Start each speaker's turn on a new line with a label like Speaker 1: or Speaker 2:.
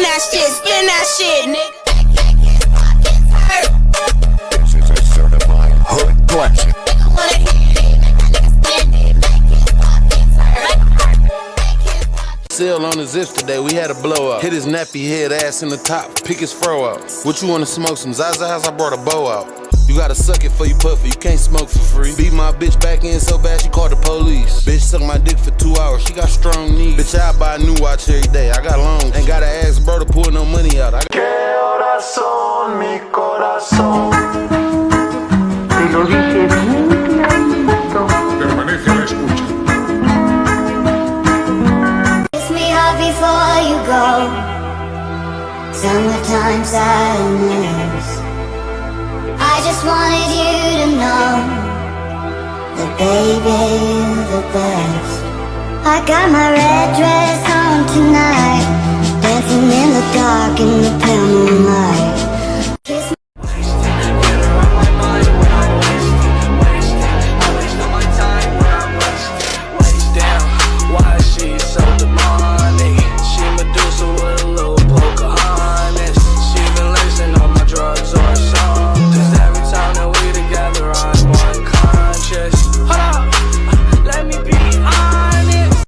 Speaker 1: spin that shit, nigga.
Speaker 2: This is a certified hood classic.
Speaker 3: Sale on the zips today, we had a blow up. Hit his nappy head ass in the top, pick his fro out. What you wanna smoke, some Zazas? I brought a bow out. You gotta suck it for you puff it, you can't smoke for free. Beat my bitch back in so bad she called the police. Bitch suck my dick for 2 hours, she got strong knees. Bitch, I buy a new watch every day, I got long. Ain't gotta ask bro to pull no money out.
Speaker 4: ¿Qué horas son, mi corazón?
Speaker 5: Te lo dije bien clarito.
Speaker 2: Permanece a la escucha.
Speaker 6: Kiss me hard before you go. Summertime sadness. I just wanted you to know that baby, you're the best. I got my red dress on tonight.